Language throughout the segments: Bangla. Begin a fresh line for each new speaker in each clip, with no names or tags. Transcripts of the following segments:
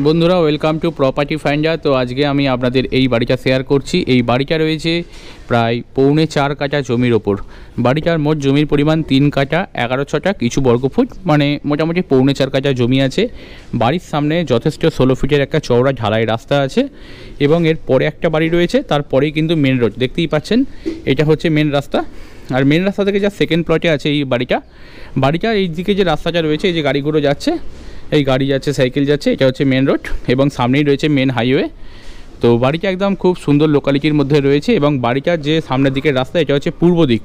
বন্ধুরা ওয়েলকাম টু প্রপার্টি ফাইন্ডার। তো আজকে আমি আপনাদের এই বাড়িটা শেয়ার করছি। এই বাড়িটা রয়েছে প্রায় 4.25 কাঠা জমির ওপর। বাড়িটার মোট জমির পরিমাণ 3 কাঠা 11 ছটা কিছু বর্গফুট, মানে মোটামুটি 4.25 কাঠা জমি আছে। বাড়ির সামনে যথেষ্ট 16 ফিটের একটা চওড়া ঢালাই রাস্তা আছে এবং এর পরে একটা বাড়ি রয়েছে, তারপরেই কিন্তু মেন রোড দেখতেই পাচ্ছেন। এটা হচ্ছে মেন রাস্তা, আর মেন রাস্তা থেকে যা সেকেন্ড প্লটে আছে এই বাড়িটা এই দিকে যে রাস্তাটা রয়েছে, এই যে গাড়িগুলো যাচ্ছে, এই গাড়ি যাচ্ছে, সাইকেল যাচ্ছে, এটা হচ্ছে মেন রোড এবং সামনেই রয়েছে মেন হাইওয়ে। তো বাড়িটা একদম খুব সুন্দর লোকালিটির মধ্যে রয়েছে এবং বাড়িটার যে সামনের দিকের রাস্তা এটা হচ্ছে পূর্ব দিক,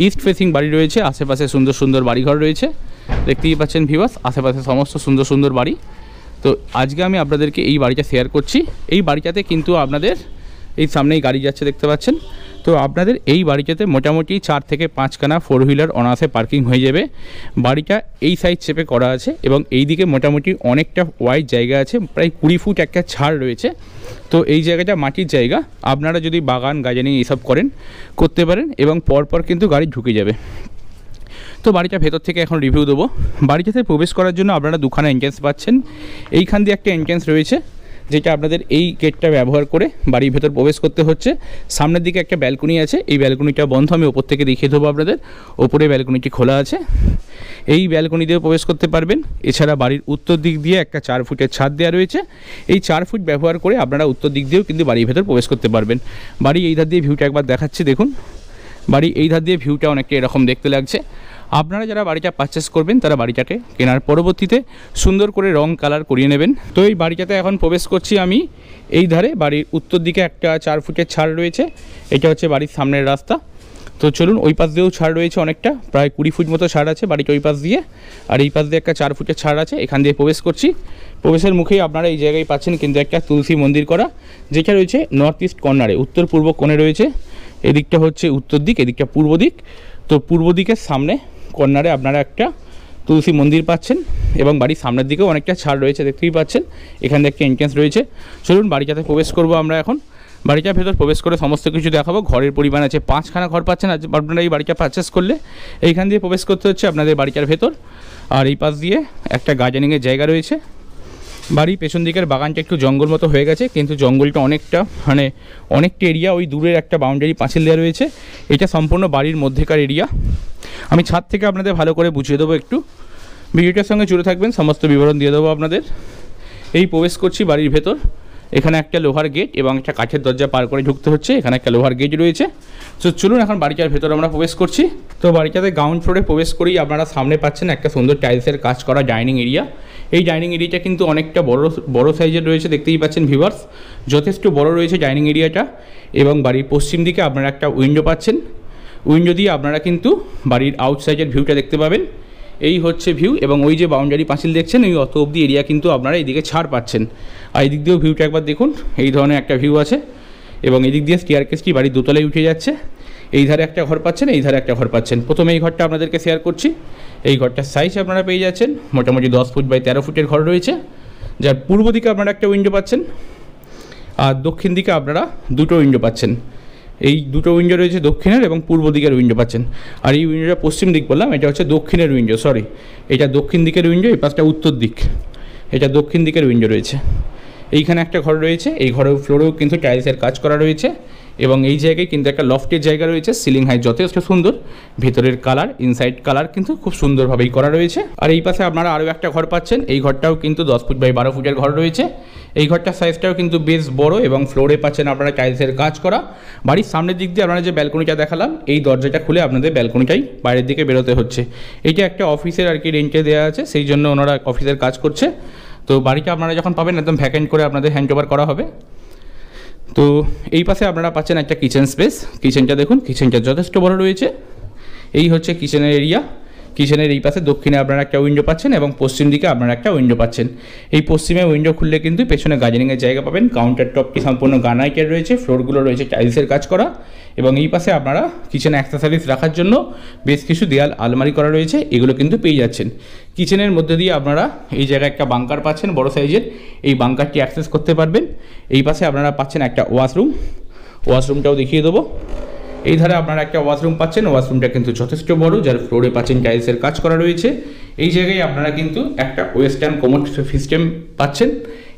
ইস্ট ফেসিং বাড়ি রয়েছে। আশেপাশে সুন্দর সুন্দর বাড়িঘর রয়েছে, দেখতেই পাচ্ছেন ভিউয়ার্স, আশেপাশে সমস্ত সুন্দর সুন্দর বাড়ি। তো আজকে আমি আপনাদেরকে এই বাড়িটা শেয়ার করছি। এই বাড়িটাতে কিন্তু আপনাদের এই সামনেই গাড়ি যাচ্ছে দেখতে পাচ্ছেন। তো আপনাদের এই বাড়িটাতে মোটামুটি 4 থেকে 5 খানা 4 হুইলার অনায়াসে পার্কিং হয়ে যাবে। বাড়িটা এই সাইড শেপে করা আছে এবং এই দিকে মোটামুটি অনেকটা ওয়াইড জায়গা আছে, প্রায় 20 ফুট একটা ছাড় রয়েছে। তো এই জায়গাটা মাটির জায়গা, আপনারা যদি বাগান গার্ডেনিং এইসব করতে পারেন এবং পরপর কিন্তু গাড়ি ঢুকে যাবে। তো বাড়িটা ভেতর থেকে এখন রিভিউ দেবো। বাড়িটাতে প্রবেশ করার জন্য আপনারা দুখানা এন্ট্রেন্স পাচ্ছেন। এইখান দিয়ে একটা এন্ট্রেন্স রয়েছে, যেটা আপনাদের এই গেটটা ব্যবহার করে বাড়ির ভেতর প্রবেশ করতে হচ্ছে। সামনের দিকে একটা ব্যালকনি আছে, এই ব্যালকনিটা বন্ধ, আমি ওপর থেকে দেখিয়ে দেবো আপনাদের। ওপরে ব্যালকনিটি খোলা আছে, এই ব্যালকনি দিয়ে প্রবেশ করতে পারবেন। এছাড়া বাড়ির উত্তর দিক দিয়ে একটা 4 ফুটের ছাদ দেওয়া রয়েছে, এই 4 ফুট ব্যবহার করে আপনারা উত্তর দিক দিয়েও কিন্তু বাড়ির ভেতর প্রবেশ করতে পারবেন। বাড়ি এই ধার দিয়ে ভিউটা একবার দেখাচ্ছি, দেখুন। বাড়ি এই ধার দিয়ে ভিউটা অনেকটা এরকম দেখতে লাগছে। আপনারা যারা বাড়িটা পারচেস করবেন তারা বাড়িটাকে কেনার পরবর্তীতে সুন্দর করে রং কালার করিয়ে নেবেন। তো এই বাড়িটাতে এখন প্রবেশ করছি আমি। এই ধারে বাড়ির উত্তর দিকে একটা 4 ফুটের ছাড় রয়েছে, এটা হচ্ছে বাড়ির সামনের রাস্তা। তো চলুন, ওই পাশ দিয়েও ছাড় রয়েছে অনেকটা, প্রায় 20 ফুট মতো ছাড় আছে বাড়িটা ওই পাশ দিয়ে, আর এই পাশ দিয়ে একটা 4 ফুটের ছাড় আছে। এখান দিয়ে প্রবেশ করছি। প্রবেশের মুখেই আপনারা এই জায়গায় পাচ্ছেন কিন্তু একটা তুলসী মন্দির করা, যেটা রয়েছে নর্থ ইস্ট কর্নারে, উত্তর পূর্ব কোণে রয়েছে। এদিকটা হচ্ছে উত্তর দিক, এদিকটা পূর্ব দিক। তো পূর্ব দিকের সামনে কর্নারে আপনারা একটা তুলসী মন্দির পাচ্ছেন এবং বাড়ির সামনের দিকেও অনেকটা ছাড় রয়েছে, দেখতেই পাচ্ছেন। এখানে একটা এন্ট্রেন্স রয়েছে। চলুন বাড়িটাতে প্রবেশ করব আমরা এখন। বাড়িটার ভেতর প্রবেশ করে সমস্ত কিছু দেখাবো। ঘরের পরিমাণ আছে 5খানা ঘর পাচ্ছেন আপনারা এই বাড়িটা পারচেস করলে। এইখান দিয়ে প্রবেশ করতে হচ্ছে আপনাদের বাড়িটার ভেতর, আর এই পাশ দিয়ে একটা গার্ডেনিংয়ের জায়গা রয়েছে। বাড়ির পেছন দিকের বাগানটা একটু জঙ্গল মতো হয়ে গেছে, কিন্তু জঙ্গলটা অনেকটা অনেকটা এরিয়া, ওই দূরের একটা বাউন্ডারি পাঁচিল দেওয়া রয়েছে। এটা সম্পূর্ণ বাড়ির মধ্যেকার এরিয়া। আমি ছাদ থেকে আপনাদের ভালো করে বুঝিয়ে দেবো, একটু ভিডিওটার সঙ্গে জুড়ে থাকবেন, সমস্ত বিবরণ দিয়ে দেবো আপনাদের। এই প্রবেশ করছি বাড়ির ভেতর। এখানে একটা লোহার গেট এবং একটা কাঠের দরজা পার করে ঢুকতে হচ্ছে। এখানে একটা লোহার গেট রয়েছে। তো চলুন এখন বাড়িটার ভেতর আমরা প্রবেশ করছি। তো বাড়িটাতে গ্রাউন্ড ফ্লোরে প্রবেশ করেই আপনারা সামনে পাচ্ছেন একটা সুন্দর টাইলসের কাজ করা ডাইনিং এরিয়া। এই ডাইনিং এরিয়াটা কিন্তু অনেকটা বড় সাইজের রয়েছে, দেখতেই পাচ্ছেন ভিউয়ার্স, যথেষ্ট বড় রয়েছে ডাইনিং এরিয়াটা। এবং বাড়ির পশ্চিম দিকে আপনারা একটা উইন্ডো পাচ্ছেন। উইন্ডো দিয়ে আপনারা কিন্তু বাড়ির আউটসাইডের ভিউটা দেখতে পাবেন। এই হচ্ছে ভিউ, এবং ওই যে বাউন্ডারি পাঁচিল দেখছেন, ওই অত অবধি এরিয়া কিন্তু আপনারা এইদিকে ছাড় পাচ্ছেন। আর এই দিক দিয়েও ভিউটা একবার দেখুন, এই ধরনের একটা ভিউ আছে। এবং এই দিক দিয়ে স্টেয়ারকেসটি বাড়ির দোতলায় উঠে যাচ্ছে। এই ধারে একটা ঘর পাচ্ছেন, এই ধারে একটা ঘর পাচ্ছেন। প্রথমে এই ঘরটা আপনাদেরকে শেয়ার করছি। এই ঘরটার সাইজ আপনারা পেয়ে যাচ্ছেন মোটামুটি 10 ফুট বাই 13 ফুটের ঘর রয়েছে, যার পূর্ব দিকে আপনারা একটা উইন্ডো পাচ্ছেন, আর দক্ষিণ দিকে আপনারা দুটো উইন্ডো পাচ্ছেন। এই দুটো উইন্ডো রয়েছে দক্ষিণের এবং পূর্ব দিকের উইন্ডো পাচ্ছেন। আর এই উইন্ডোটা পশ্চিম দিক বললাম, এটা হচ্ছে দক্ষিণের উইন্ডো, সরি, এটা দক্ষিণ দিকের উইন্ডো, এই পাশটা উত্তর দিক, এটা দক্ষিণ দিকের উইন্ডো রয়েছে। এইখানে একটা ঘর রয়েছে, এই ঘরের ফ্লোরেও কিন্তু টাইলসের কাজ করা রয়েছে এবং এই জায়গায় কিন্তু একটা লফটের জায়গা রয়েছে। সিলিং হাইট যথেষ্ট সুন্দর, ভেতরের কালার ইনসাইড কালার কিন্তু খুব সুন্দরভাবেই করা রয়েছে। আর এই পাশে আপনারা আরও একটা ঘর পাচ্ছেন, এই ঘরটাও কিন্তু 10 ফুট বাই 12 ফুটের ঘর রয়েছে। এই ঘরটার সাইজটাও কিন্তু বেশ বড় এবং ফ্লোরে পাচ্ছেন আপনারা টাইলসের কাজ করা। বাড়ির সামনের দিক দিয়ে আপনারা যে ব্যালকনিটা দেখালাম, এই দরজাটা খুলে আপনাদের ব্যালকনিটাই বাইরের দিকে বেরোতে হচ্ছে। এইটা একটা অফিসের আর কি রেন্টে দেওয়া আছে, সেই জন্য ওনারা অফিসের কাজ করছে। তো বাড়িটা আপনারা যখন পাবেন একদম ভ্যাকেন্ট করে আপনাদের হ্যান্ড ওভার করা হবে। তো এই পাশে আপনারা পাচ্ছেন একটা কিচেন স্পেস। কিচেনটা দেখুন, কিচেনটা যথেষ্ট বড় রয়েছে। এই হচ্ছে কিচেনের এরিয়া। কিচেনের এই পাশে দক্ষিণে আপনারা একটা উইন্ডো পাচ্ছেন এবং পশ্চিম দিকে আপনারা একটা উইন্ডো পাচ্ছেন। এই পশ্চিমে উইন্ডো খুললে কিন্তু পেছনে গার্ডেনিংয়ের জায়গা পাবেন। কাউন্টার টপটি সম্পূর্ণ গ্রানাইটের রয়েছে, ফ্লোরগুলো রয়েছে টাইলসের কাজ করা। এবং এই পাশে আপনারা কিচেন অ্যাক্সেসরিজ রাখার জন্য বেশ কিছু দেয়াল আলমারি করা রয়েছে, এগুলো কিন্তু পেয়ে যাচ্ছেন। কিচেনের মধ্যে দিয়ে আপনারা এই জায়গায় একটা বাংকার পাচ্ছেন বড় সাইজের, এই বাংকারটি অ্যাক্সেস করতে পারবেন। এই পাশে আপনারা পাচ্ছেন একটা ওয়াশরুম, ওয়াশরুমটাও দেখিয়ে দেবো। এই ধারে আপনারা একটা ওয়াশরুম পাচ্ছেন, ওয়াশরুমটা কিন্তু যথেষ্ট বড়, যার ফ্লোরে পাচ্ছেন টাইলসের কাজ করা রয়েছে। এই জায়গায় আপনারা কিন্তু একটা ওয়েস্টার্ন কমোড সিস্টেম পাচ্ছেন।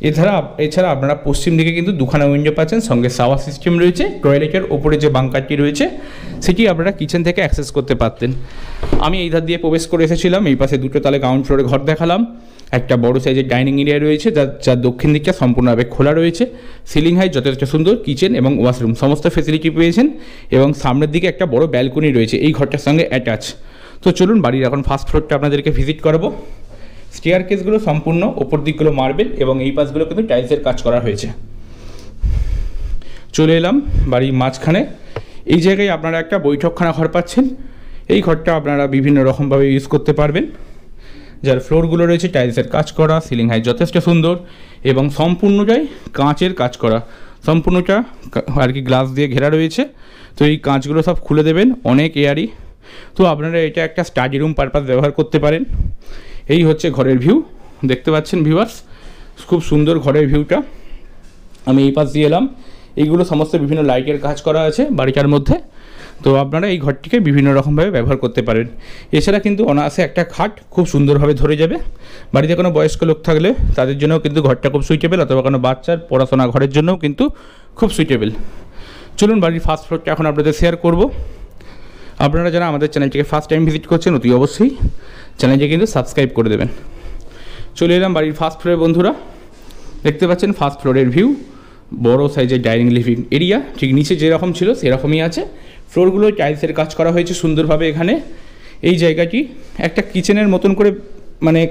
এছাড়া আপনারা পশ্চিম দিকে কিন্তু দুখানা উইন্ডো পাচ্ছেন, সঙ্গে শাওয়ার সিস্টেম রয়েছে। টয়লেটের ওপরে যে বাঙ্কারটি রয়েছে সেটি আপনারা কিচেন থেকে অ্যাক্সেস করতে পারতেন। আমি এই ধার দিয়ে প্রবেশ করে এসেছিলাম। এই পাশে দুটো তালে গ্রাউন্ড ফ্লোরে ঘর দেখালাম। একটা বড় সাইজের ডাইনিং এরিয়া রয়েছে, যার দক্ষিণ দিকটা সম্পূর্ণভাবে খোলা রয়েছে। সিলিং হাইট যথেষ্ট সুন্দর, কিচেন এবং ওয়াশরুম সমস্ত ফেসিলিটি পেয়েছেন, এবং সামনের দিকে একটা বড় ব্যালকনি রয়েছে এই ঘরটার সঙ্গে অ্যাটাচ। তো চলুন বাড়ির এখন ফার্স্ট ফ্লোরটা আপনাদেরকে ভিজিট করাবো। স্টেয়ার কেসগুলো সম্পূর্ণ ওপর দিকগুলো মার্বেল এবং এই পাশগুলো কিন্তু টাইলসের কাজ করা হয়েছে। চলে এলাম বাড়ির মাঝখানে। এই জায়গায় আপনারা একটা বৈঠকখানা ঘর পাচ্ছেন। এই ঘরটা আপনারা বিভিন্ন রকমভাবে ইউজ করতে পারবেন। যার ফ্লোরগুলো রয়েছে টাইলসের কাজ করা, সিলিং হাইট যথেষ্ট সুন্দর এবং সম্পূর্ণটাই কাঁচের কাজ করা, সম্পূর্ণটা আর কি গ্লাস দিয়ে ঘেরা রয়েছে। তো এই কাঁচগুলো সব খুলে দেবেন, অনেক এয়ারি। তো আপনারা এটা একটা স্টাডি রুম পারপাস ব্যবহার করতে পারেন। এই হচ্ছে ঘরের ভিউ, দেখতে পাচ্ছেন ভিউয়ার্স, খুব সুন্দর ঘরের ভিউটা। আমি এই পাশ দিয়ে এলাম। এইগুলো সমস্ত বিভিন্ন লাইটের কাজ করা আছে বাড়িটার মধ্যে। তো আপনারা এই ঘরটিকে বিভিন্ন রকমভাবে ব্যবহার করতে পারেন। এছাড়া কিন্তু অনায়াসে একটা খাট খুব সুন্দরভাবে ধরে যাবে। বাড়িতে কোনো বয়স্ক লোক থাকলে তাদের জন্যও কিন্তু ঘরটা খুব সুইটেবল, অথবা কোনো বাচ্চার পড়াশোনা ঘরের জন্যও কিন্তু খুব সুইটেবল। চলুন বাড়ির ফার্স্ট ফ্লোরটা এখন আপনাদের শেয়ার করব। আপনারা যারা আমাদের চ্যানেলটিকে ফার্স্ট টাইম ভিজিট করছেন অতি অবশ্যই চ্যানেলটি কিন্তু সাবস্ক্রাইব করে দেবেন। চলে এলাম বাড়ির ফার্স্ট ফ্লোরে বন্ধুরা। দেখতে পাচ্ছেন ফার্স্ট ফ্লোরের ভিউ, বড় সাইজের ডাইনিং লিভিং এরিয়া, ঠিক নিচে যেরকম ছিল সেরকমই আছে। ফ্লোরগুলোয় টাইলসের কাজ করা হয়েছে সুন্দরভাবে। এখানে এই জায়গাটি একটা কিচেনের মতন করে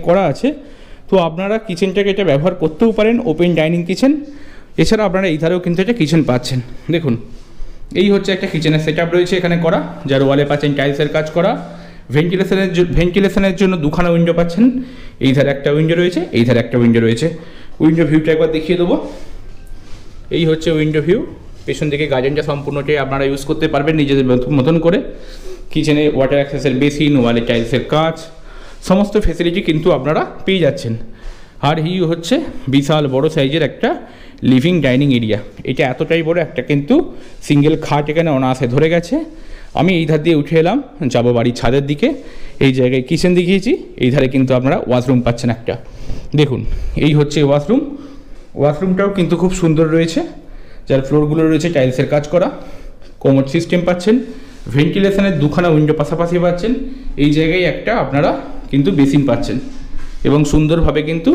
করা আছে। তো আপনারা কিচেনটাকে এটা ব্যবহার করতেও পারেন, ওপেন ডাইনিং কিচেন। এছাড়া আপনারা এই ধারেও কিন্তু একটা কিচেন পাচ্ছেন। দেখুন এই হচ্ছে একটা কিচেনের সেট আপ রয়েছে এখানে করা, যার ওয়ালে পাচ্ছেন টাইলসের কাজ করা। ভেন্টিলেশনের জন্য দুখানা উইন্ডো পাচ্ছেন। এই ধারে একটা উইন্ডো রয়েছে, এই ধারে একটা উইন্ডো রয়েছে। উইন্ডো ভিউটা একবার দেখিয়ে দেবো। এই হচ্ছে উইন্ডো ভিউ। পেছন দিকে গার্ডেনটা সম্পূর্ণটাই আপনারা ইউজ করতে পারবেন নিজেদের মতন করে। কিচেনে ওয়াটার অ্যাক্সেসের বেসিন, ওয়ালে টাইলসের কাজ, সমস্ত ফেসিলিটি কিন্তু আপনারা পেয়ে যাচ্ছেন। আর এই হচ্ছে বিশাল বড় সাইজের একটা লিভিং ডাইনিং এরিয়া। এটা এতটাই বড়, একটা কিন্তু সিঙ্গেল খাট এখানে অনায়াসে ধরে গেছে। আমি এই ধার দিয়ে উঠে এলাম, যাবো বাড়ির ছাদের দিকে। এই জায়গায় কিচেন দেখিয়েছি, এই ধারে কিন্তু আপনারা ওয়াশরুম পাচ্ছেন একটা। দেখুন এই হচ্ছে ওয়াশরুম। ওয়াশরুমটাও কিন্তু খুব সুন্দর রয়েছে, যার ফ্লোরগুলো রয়েছে টাইলসের কাজ করা। কোমোড সিস্টেম পাচ্ছেন, ভেন্টিলেশনের দুখানা উইন্ডো পাশাপাশি পাচ্ছেন। এই জায়গায় একটা আপনারা কিন্তু বেসিন পাচ্ছেন, এবং সুন্দরভাবে কিন্তু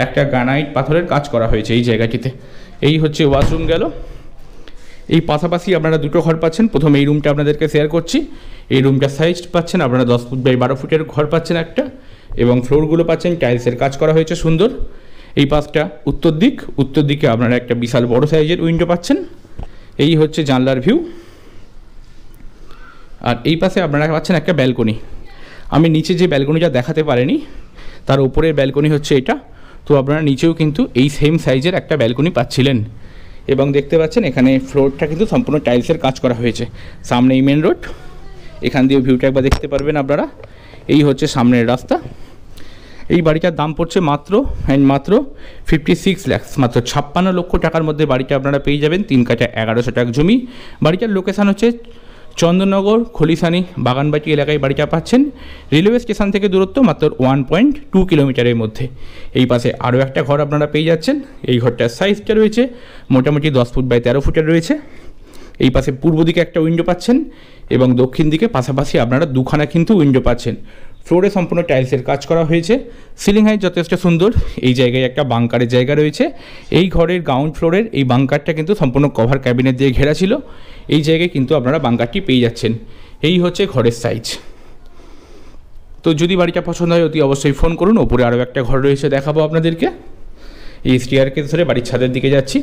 একটা গ্রানাইট পাথরের কাজ করা হয়েছে এই জায়গাটিতে। এই হচ্ছে ওয়াশরুম গেল। এই পাশাপাশি আপনারা দুটো ঘর পাচ্ছেন। প্রথমে এই রুমটা আপনাদেরকে শেয়ার করছি। এই রুমটা সাইজ পাচ্ছেন আপনারা 10 ফুট বাই 12 ফুটের ঘর পাচ্ছেন একটা, এবং ফ্লোরগুলো পাচ্ছেন টাইলসের কাজ করা হয়েছে সুন্দর। এই পাশটা উত্তর দিকে আপনারা একটা বিশাল বড় সাইজের উইন্ডো পাচ্ছেন। এই হচ্ছে জানলার ভিউ। আর এই পাশে আপনারা পাচ্ছেন একটা ব্যালকনি। আমি নিচে যে ব্যালকনিটা দেখাতে পারিনি, তার উপরের ব্যালকনি হচ্ছে এটা। তো আপনারা নিচেও কিন্তু এই সেম সাইজের একটা ব্যালকনি পাচ্ছিলেন। এবং দেখতে পাচ্ছেন এখানে ফ্লোরটা কিন্তু সম্পূর্ণ টাইলসের কাজ করা হয়েছে। সামনে এই মেন রোড, এখান দিয়ে ভিউটা একবার দেখতে পারবেন আপনারা। এই হচ্ছে সামনের রাস্তা। এই বাড়িটার দাম পড়ছে মাত্র 56 লাখ, মাত্র 56 লক্ষ টাকার মধ্যে বাড়িটা আপনারা পেয়ে যাবেন। 3 কাঠা 1100 টাকা জমি। বাড়িটার লোকেশান হচ্ছে চন্দননগর, খলিশানি, বাগানবাটি এলাকায় বাড়িটা পাচ্ছেন। রেলওয়ে স্টেশন থেকে দূরত্ব মাত্র 1.2 কিলোমিটারের মধ্যে। এই পাশে আরও একটা ঘর আপনারা পেয়ে যাচ্ছেন। এই ঘরটার সাইজটা রয়েছে মোটামুটি 10 ফুট বাই 13 ফুটের রয়েছে। এই পাশে পূর্ব দিকে একটা উইন্ডো পাচ্ছেন, এবং দক্ষিণ দিকে পাশাপাশি আপনারা দুখানা কিন্তু উইন্ডো পাচ্ছেন। ফ্লোরে সম্পূর্ণ টাইলসের কাজ করা হয়েছে। সিলিং হাইট যথেষ্ট সুন্দর। এই জায়গায় একটা বাংকারের জায়গা রয়েছে। এই ঘরের গ্রাউন্ড ফ্লোরের এই বাংকারটা কিন্তু সম্পূর্ণ কভার ক্যাবিনেট দিয়ে ঘেরা ছিল। এই জায়গায় কিন্তু আপনারা বাংকারটি পেয়ে যাচ্ছেন। এই হচ্ছে ঘরের সাইজ। তো যদি বাড়িটা পছন্দ হয় অতি অবশ্যই ফোন করুন। ওপরে আরও একটা ঘর রয়েছে, দেখাবো আপনাদেরকে। এই স্টেয়ারকেস ধরে বাড়ির ছাদের দিকে যাচ্ছি।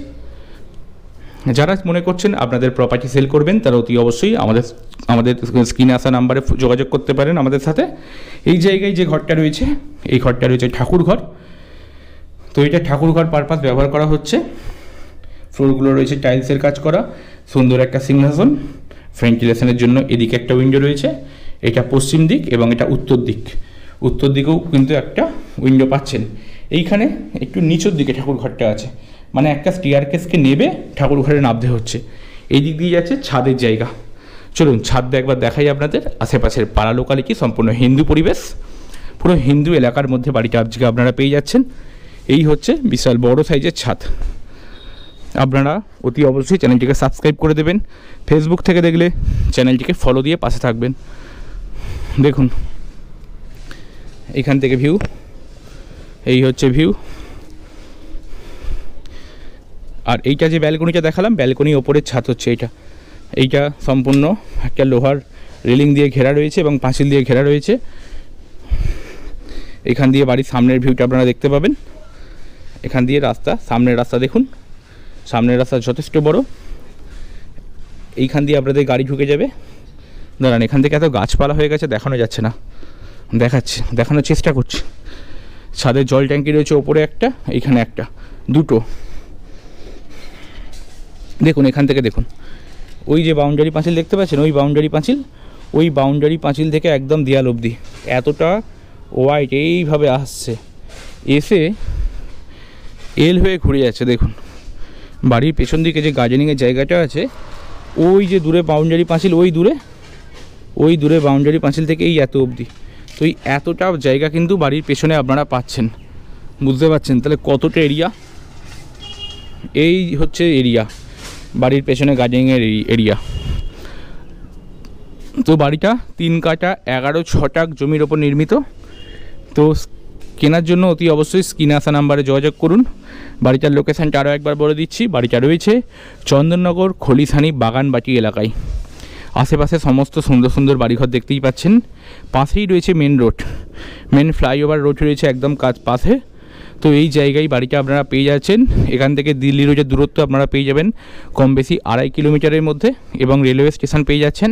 যারা মনে করছেন আপনাদের প্রপার্টি সেল করবেন, তারা অতি অবশ্যই আমাদের স্ক্রিনে আসা নাম্বারে যোগাযোগ করতে পারেন আমাদের সাথে। এই জায়গায় যে ঘরটা রয়েছে, এই ঘরটা রয়েছে ঠাকুর ঘর। তো এটা ঠাকুর ঘর পারপাস ব্যবহার করা হচ্ছে। ফ্লোরগুলো রয়েছে টাইলসের কাজ করা, সুন্দর একটা সিংহাসন। ভেন্টিলেশনের জন্য এদিকে একটা উইন্ডো রয়েছে। এটা পশ্চিম দিক এবং এটা উত্তর দিক। উত্তর দিকেও কিন্তু একটা উইন্ডো পাচ্ছেন। এইখানে একটু নিচের দিকে ঠাকুর ঘরটা আছে, মানে একটা স্টেয়ারকেসকে নেবে ঠাকুর ঘরে নামতে হচ্ছে। এই দিক দিয়ে যাচ্ছে ছাদের জায়গা। চলুন ছাদটা একবার দেখাই আপনাদের। আশেপাশের পাড়া লোকালিটি সম্পূর্ণ হিন্দু পরিবেশ, পুরো হিন্দু এলাকার মধ্যে বাড়িটা আজকে আপনারা পেয়ে যাচ্ছেন। এই হচ্ছে বিশাল বড় সাইজের ছাদ। আপনারা অতি অবশ্যই চ্যানেলটিকে সাবস্ক্রাইব করে দেবেন, ফেসবুক থেকে দেখলে চ্যানেলটিকে ফলো দিয়ে পাশে থাকবেন। দেখুন এখান থেকে ভিউ, এই হচ্ছে ভিউ। আর এইটা যে ব্যালকনিটা দেখালাম, ব্যালকনি ওপরের ছাদ হচ্ছে এইটা সম্পূর্ণ একটা লোহার রেলিং দিয়ে ঘেরা রয়েছে এবং পাঁচিল দিয়ে ঘেরা রয়েছে। এখান দিয়ে বাড়ির সামনের ভিউটা আপনারা দেখতে পাবেন। এখান দিয়ে রাস্তা, সামনের রাস্তা দেখুন, সামনের রাস্তা যথেষ্ট বড়। এইখান দিয়ে আপনাদের গাড়ি ঢুকে যাবে। দাঁড়ান, এখান থেকে এত গাছপালা হয়ে গেছে দেখানো যাচ্ছে না, দেখানোর চেষ্টা করছি। ছাদের জল ট্যাঙ্কি রয়েছে ওপরে একটা, এইখানে একটা, দুটো। দেখুন এখান থেকে দেখুন, ওই যে বাউন্ডারি পাঁচিল দেখতে পাচ্ছেন, ওই বাউন্ডারি পাঁচিল থেকে একদম দেয়াল অবধি এতটা ওয়াইড এইভাবে আসছে, এসে এল হয়ে ঘুরে যাচ্ছে। দেখুন বাড়ির পেছন দিকে যে গার্ডেনিংয়ের জায়গাটা আছে, ওই যে দূরে বাউন্ডারি পাঁচিল, ওই দূরে বাউন্ডারি পাঁচিল থেকে এই এত অবধি। তো এই এতটা জায়গা কিন্তু বাড়ির পেছনে আপনারা পাচ্ছেন, বুঝতে পারছেন তাহলে কতটা এরিয়া। এই হচ্ছে এরিয়া, বাড়ির পেছনে গার্ডেনিংয়ের এরিয়া। তো বাড়িটা 3 কাঠা 11 ছটাক জমির ওপর নির্মিত। তো কেনার জন্য অতি অবশ্যই স্ক্রিনে আসা নাম্বারে যোগাযোগ করুন। বাড়িটার লোকেশানটা আরও একবার বলে দিচ্ছি, বাড়িটা রয়েছে চন্দননগর খলিশানি বাগানবাটি এলাকায়। আশেপাশে সমস্ত সুন্দর সুন্দর বাড়িঘর দেখতেই পাচ্ছেন। পাশেই রয়েছে মেন ফ্লাইওভার রোড রয়েছে একদম পাশে। তো এই জায়গায় বাড়িটা আপনারা পেয়ে যাচ্ছেন। এখান থেকে দিল্লি রোডের দূরত্ব আপনারা পেয়ে যাবেন কম বেশি 2.5 কিলোমিটারের মধ্যে, এবং রেলওয়ে স্টেশন পেয়ে যাচ্ছেন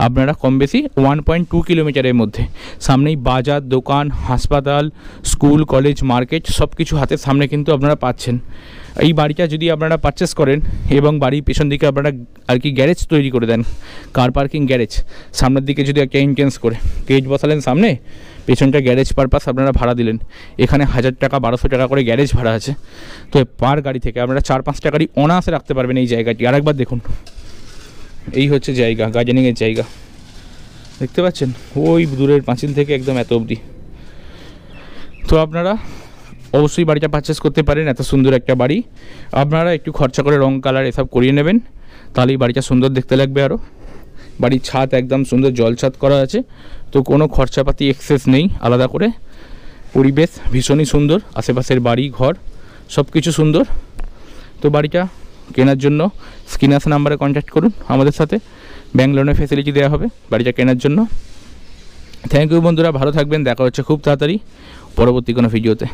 আপনারা কম বেশি 1.2 কিলোমিটারের মধ্যে। সামনেই বাজার, দোকান, হাসপাতাল, স্কুল, কলেজ, মার্কেট সব কিছু হাতের সামনে কিন্তু আপনারা পাচ্ছেন। এই বাড়িটা যদি আপনারা পারচেস করেন এবং বাড়ির পেছন দিকে আপনারা আর কি গ্যারেজ তৈরি করে দেন, কার পার্কিং গ্যারেজ, সামনের দিকে যদি একটা এন্ট্রেন্স করে কেজ বসালেন সামনে, পেছনটা গ্যারেজ পারপাস আপনারা ভাড়া দিলেন, এখানে 1000 টাকা 1200 টাকা করে গ্যারেজ ভাড়া আছে। তো পার গাড়ি থেকে আপনারা 4-5টা গাড়ি অনায়াসে রাখতে পারবেন এই জায়গাটি। আরেকবার দেখুন, এই হচ্ছে জায়গা, গার্ডেনিংয়ের জায়গা দেখতে পাচ্ছেন, ওই দূরের পাঁচিল থেকে একদম এত অবধি। তো আপনারা অবশ্যই বাড়িটা পারচেস করতে পারেন। এত সুন্দর একটা বাড়ি, আপনারা একটু খরচা করে রং কালার এসব করিয়ে নেবেন, তাহলেই বাড়িটা সুন্দর দেখতে লাগবে। আরও বাড়ির ছাদ একদম সুন্দর জল ছাদ করা আছে, তো কোনো খরচাপাতি এক্সেস নেই আলাদা করে। পরিবেশ ভীষণই সুন্দর, আশেপাশের বাড়ি ঘর সব কিছু সুন্দর। তো বাড়িটা কেনার জন্য স্ক্রিনে আসা নাম্বারে কন্ট্যাক্ট করুন আমাদের সাথে, ব্যাংক লোনের ফেসিলিটি দেওয়া হবে বাড়িটা কেনার জন্য। থ্যাংক ইউ বন্ধুরা, ভালো থাকবেন। দেখা হচ্ছে খুব তাড়াতাড়ি পরবর্তী কোনো ভিডিওতে।